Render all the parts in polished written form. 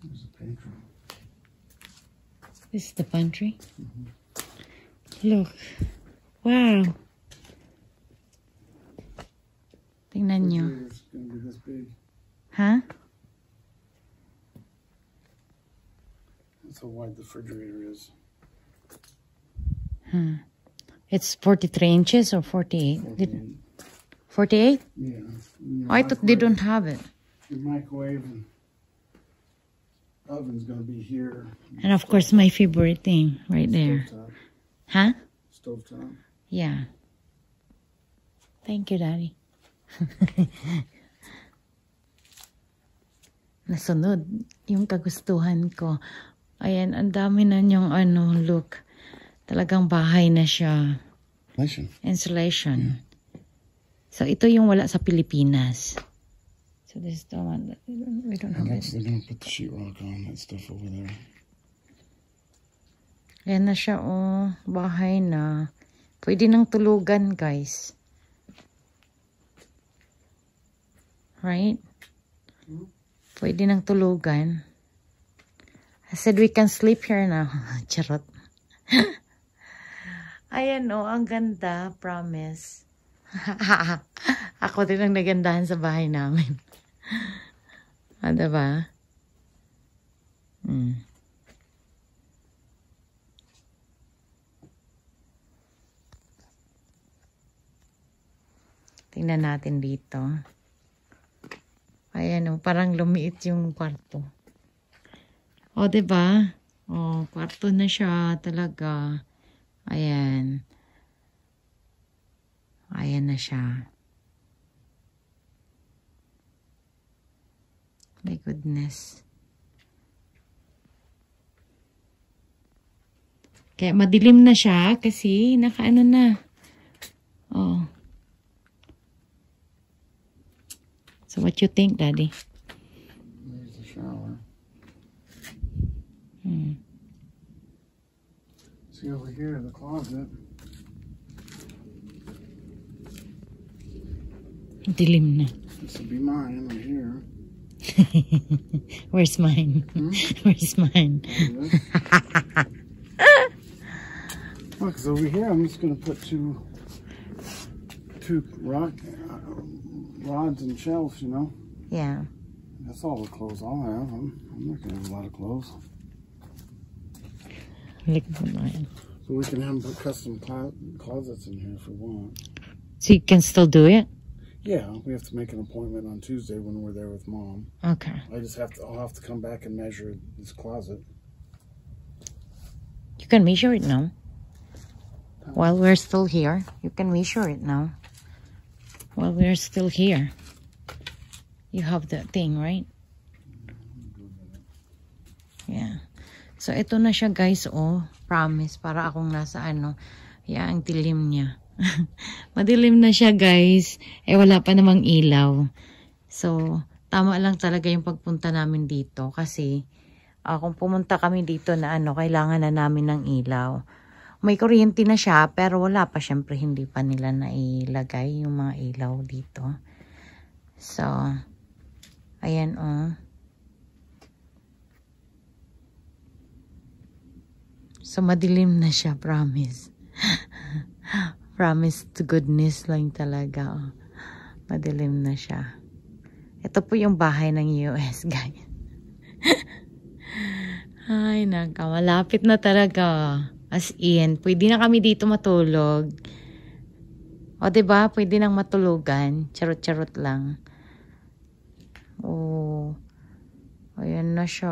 There's a pantry. This is the pantry? Look. Wow. Tingnan nyo. It's gonna be this big. Huh? That's how wide the refrigerator is. It's 43 inches or 48? 48? Yeah. I thought they don't have it. Your microwave and oven's gonna be here. And of course, my favorite thing right there. Stovetop. Huh? Stovetop. Yeah. Thank you, Daddy. Nasunod yung kagustuhan ko. Ayan, ang dami na yung look. Talagang bahay na siya. Insulation. So, ito yung wala sa Pilipinas. So, this is the one that we don't have. Next, they're gonna put the sheetrock on that stuff over there. Ayan na siya, oh. Bahay na. Pwede nang tulugan, guys. Right? Pwede nang tulugan. I said we can sleep here now. Charot. Ayan, oh. Ang ganda. Promise. Ako din ang nagandahan sa bahay namin. Diba? Tingnan natin dito. Ayan, oh, parang lumiit yung kwarto. O, diba? O, kwarto na siya talaga. Ayan. Ayan na siya. My goodness. Kaya madilim na siya kasi nakaano na. Oh. So what you think, Daddy? There's the shower. See over here, the closet. Dilim na. This will be mine right here. Where's mine? Where's mine? Look, so over here I'm just going to put two rods and shelves, you know? Yeah. That's all the clothes I'll have. I'm not going to have a lot of clothes. Look at mine. So we can have put custom closets in here if we want. So you can still do it? Yeah, we have to make an appointment on Tuesday when we're there with Mom. Okay. I'll have to come back and measure this closet. You can measure it now. While we're still here, you can measure it now. While we're still here. You have the thing, right? Yeah. So, ito na siya, guys, oh. Promise. Para akong nasa yeah, ang dilim niya. Madilim na siya, guys. Eh, wala pa namang ilaw. So, tama lang talaga yung pagpunta namin dito. Kasi, kung pumunta kami dito na kailangan na namin ng ilaw. May kuryente na siya, pero wala pa. Syempre, hindi pa nila nailagay yung mga ilaw dito. So, ayan, oh. So, madilim na siya, promise. Promise to goodness lang talaga. Oh. Madilim na siya. Ito po yung bahay ng US, guys. Ay, malapit na talaga. As in, pwede na kami dito matulog. O, diba? Pwede nang matulugan. Charot-charot lang. Oh. Ayan na siya.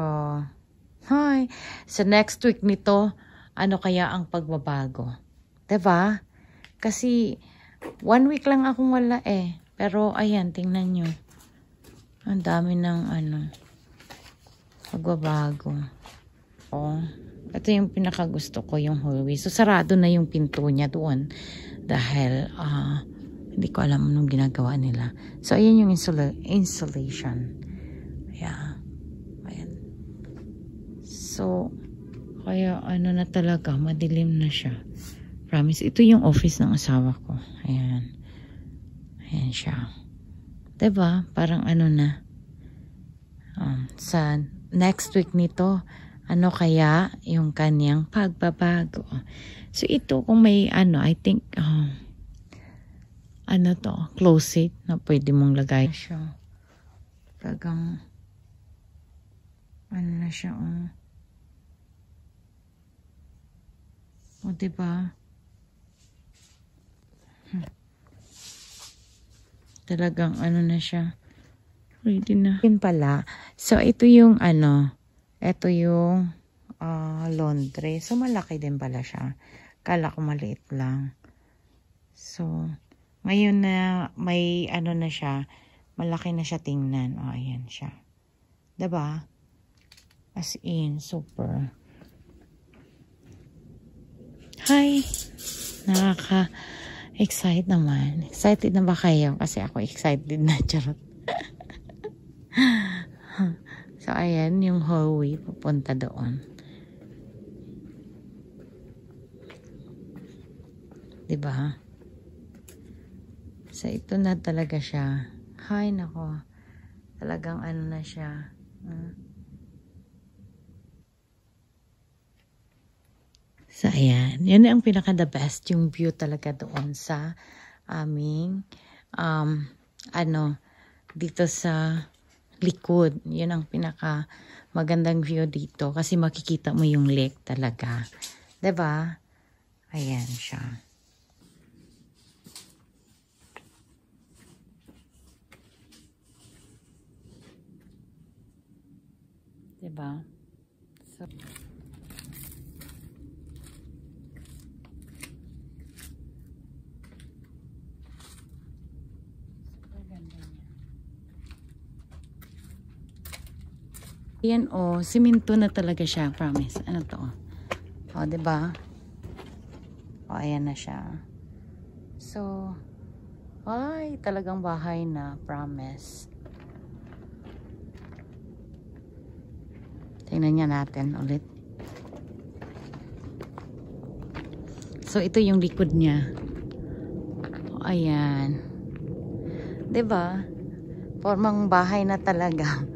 Hi. Sa next week nito, ano kaya ang pagbabago? Diba? Kasi, 1 week lang akong wala eh. Pero, ayan, tingnan nyo. Ang dami ng pagbabago. Oh. Ito yung pinakagusto ko, yung hallway. So, sarado na yung pinto niya doon. Dahil, hindi ko alam anong ginagawa nila. So, ayan yung insulation. Yeah. Ayan. So, kaya na talaga, madilim na siya. Promise, ito yung office ng asawa ko. Ayan. Ayan siya. Diba? Parang na. Sa next week nito, ano kaya yung kanyang pagbabago. So ito kung may I think closet na pwede mong lagay siya. Talagang na siya o diba? Talagang na siya. Ready na. Yun pala. So ito yung ito yung laundry. So malaki din pala siya. Kala ko maliit lang. So ngayon na may na siya, malaki na siya tingnan. O ayan siya. Diba? As in, super. Hi! Nakaka-excited naman. Excited na ba kayo? Kasi ako excited na. Charot. So, ayan yung hallway pupunta doon. Diba? So, ito na talaga siya. Hay, nako. Talagang na siya. So, ayan. Yan ang pinaka-the best. Yung view talaga doon sa aming, dito sa likod. Yun ang pinaka-magandang view dito. Kasi makikita mo yung lake talaga. Diba? Ayan siya. Diba? So, yan simento na talaga siya, promise. Ano to? Diba? Ayan na siya. So, ay, talagang bahay na, promise. Tingnan niya natin ulit. So, ito yung likod niya. Ayan. Diba? Formang bahay na talaga.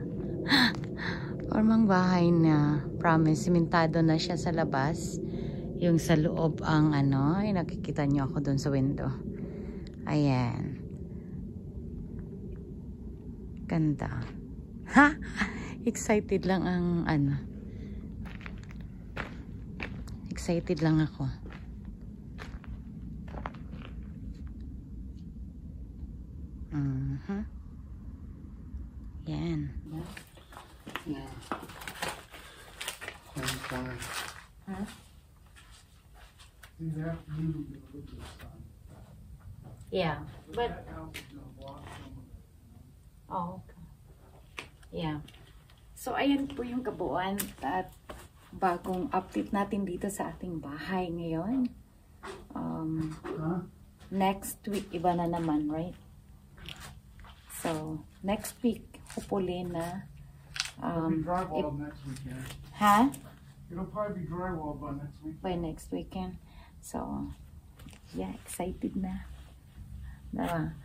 Formang bahay na, promise, simentado na siya sa labas. Yung sa loob ang ay nakikita niyo ako doon sa window. Ayan. Ganda. Ha? Excited lang ang Excited lang ako. Yan. Yeah. I'm fine. Huh? You have to leave it a little bit. Yeah, but okay. Yeah. So ayan po yung kabuuan at bagong update natin dito sa ating bahay ngayon. Next week iba na naman, right? So next week hopefully na drywall next weekend. Ha? It'll probably be drywall by next weekend. By next weekend. So yeah, excited na. Diba?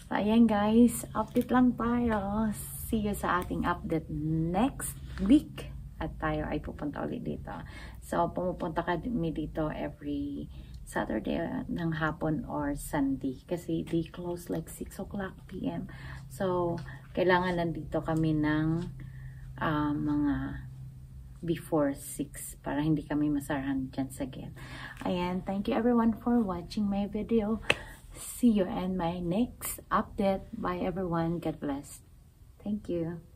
So ayan guys, update lang tayo. See you sa ating update next week. At tayo ay pupunta ulit dito. So pumupunta kami dito every Saturday ng hapon or Sunday. Kasi they close like 6 o'clock PM. So kailangan nandito kami ng mga before 6 para hindi kami masarahan dyan sa gate. Ayan, thank you everyone for watching my video. See you in my next update. Bye everyone. God bless. Thank you.